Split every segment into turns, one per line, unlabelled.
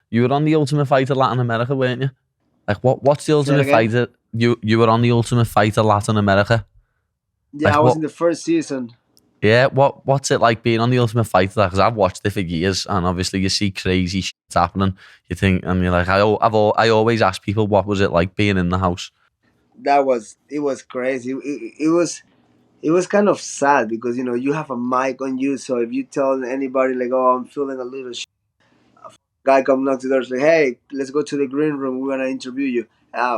You were on the Ultimate Fighter Latin America, weren't you? Like, what's the
Say it
Ultimate
again.
Fighter? You were on the Ultimate Fighter Latin America.
Yeah, I
Like,
was
what?
in the first season.
Yeah, what's it like being on the Ultimate Fighter? Because I've watched it for years, and obviously you see crazy shit happening. You think, and you're like, I always ask people, what was it like being in the house?
It was crazy. It was kind of sad because you have a mic on you, so if you tell anybody like, "Oh, I'm feeling a little," guy come knock the door, say, "Hey, let's go to the green room. We're gonna interview you."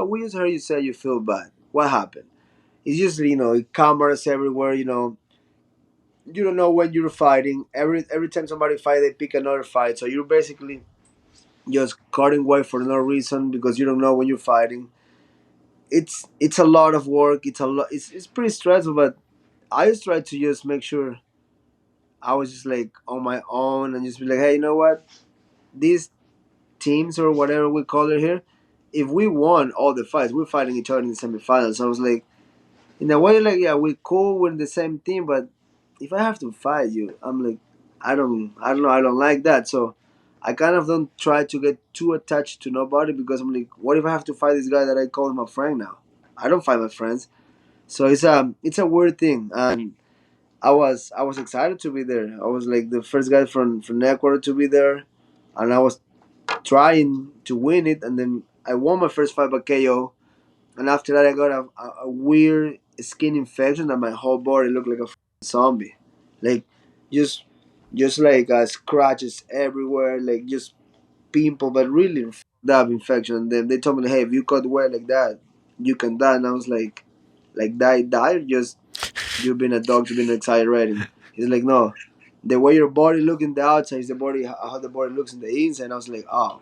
We just heard you say you feel bad. What happened? It's just cameras everywhere. You don't know when you're fighting. Every time somebody fight, they pick another fight. So you're basically just cutting weight for no reason because you don't know when you're fighting. It's a lot of work. It's a lot. It's pretty stressful, but I just try to just make sure I was just like on my own and just be like, hey, you know what? These teams or whatever we call it here, if we won all the fights, we're fighting each other in the semifinals. So I was like, in a way, like, yeah, we're cool, we're in the same team, but if I have to fight you, I'm like, I don't know, I don't like that. So I kind of don't try to get too attached to nobody because I'm like, what if I have to fight this guy that I call my friend now? I don't fight my friends. So it's a weird thing, and I was excited to be there. I was like the first guy from Ecuador to be there, and I was trying to win it, and then I won my first fight by KO, and after that I got a weird skin infection that my whole body looked like a zombie, like just just like scratches everywhere, like just pimple, but really that infection. And then they told me, hey, if you cut weight like that, you can die. And I was like die, or just you've been a doctor, been exaggerating. He's like, no, the way your body look in the outside is the body how the body looks in the inside. And I was like, oh,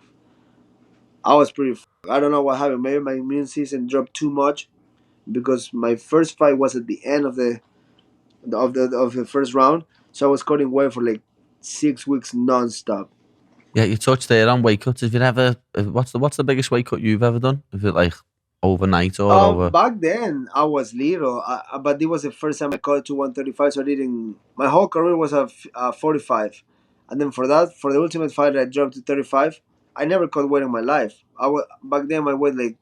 I was pretty. I don't know what happened. Maybe my immune system dropped too much because my first fight was at the end of the first round, so I was cutting weight for like 6 weeks nonstop.
Yeah, you touched there on weight cuts. Have you ever? What's the biggest weight cut you've ever done? Is it like overnight or over?
Back then I was little, but it was the first time I cut to 135. So I didn't. My whole career was at 45, and then for the ultimate fight, I dropped to 35. I never cut weight in my life. Back then my weight like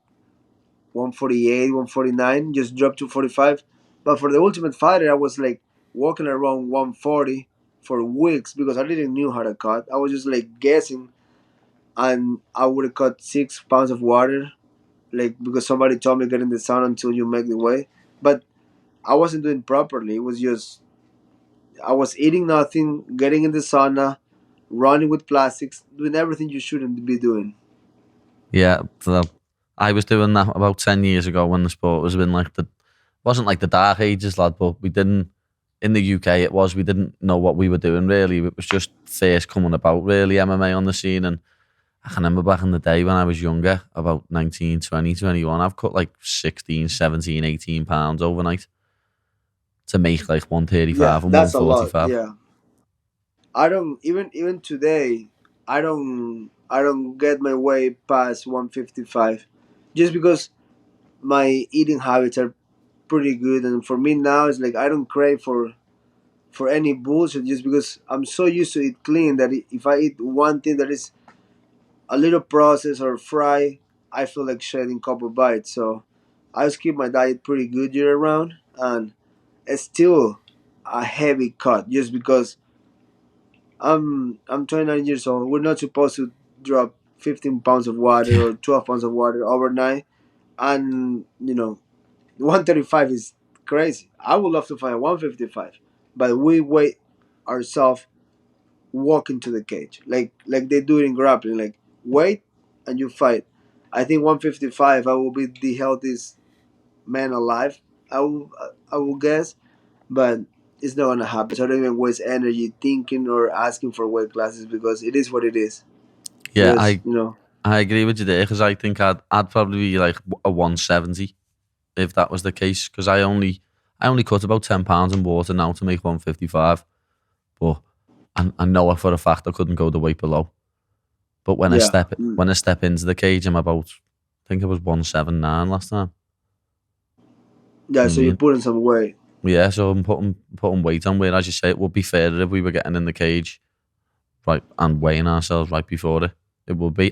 148, 149, just dropped to 45. But for the ultimate fighter, I was like walking around 140 for weeks because I didn't knew how to cut. I was just like guessing, and I would have cut 6 pounds of water like because somebody told me get in the sun until you make the way. But I wasn't doing properly. It was just I was eating nothing, getting in the sauna, running with plastics, doing everything you shouldn't be doing.
Yeah, so I was doing that about 10 years ago when the sport was in like the wasn't like the dark ages, lad. But we didn't in the UK. It was we didn't know what we were doing really. It was just first coming about really MMA on the scene. And I can remember back in the day when I was younger, about 19, 20, 21, I've cut like 16, 17, 18 pounds overnight to make like
Yeah,
135 and
that's a lot.
145.
Yeah, I don't even today. I don't get my way past 155, just because my eating habits are pretty good, and for me now it's like I don't crave for any bullshit just because I'm so used to eat clean that if I eat one thing that is a little processed or fry, I feel like shedding a couple bites. So I just keep my diet pretty good year round, and it's still a heavy cut just because I'm 29 years old. We're not supposed to drop 15 pounds of water or 12 pounds of water overnight, and 135 is crazy. I would love to fight 155, but we weigh ourselves walk into the cage like they do it in grappling, like wait and you fight. I think 155 I will be the healthiest man alive. I will guess, but it's not gonna happen. So I don't even waste energy thinking or asking for weight classes because it is what it is.
Yeah,
Just
I agree with you there because I think I'd probably be like a 170 if that was the case because I only cut about 10 pounds in water now to make 155. But I know for a fact I couldn't go the weight below. But
yeah.
when I step into the cage, I'm about I think it was 179 last time.
Yeah,
You know
so
what I
you're
mean?
putting some weight.
Yeah, so I'm putting weight on where, as you say, it would be fairer if we were getting in the cage right and weighing ourselves right before it. It would be.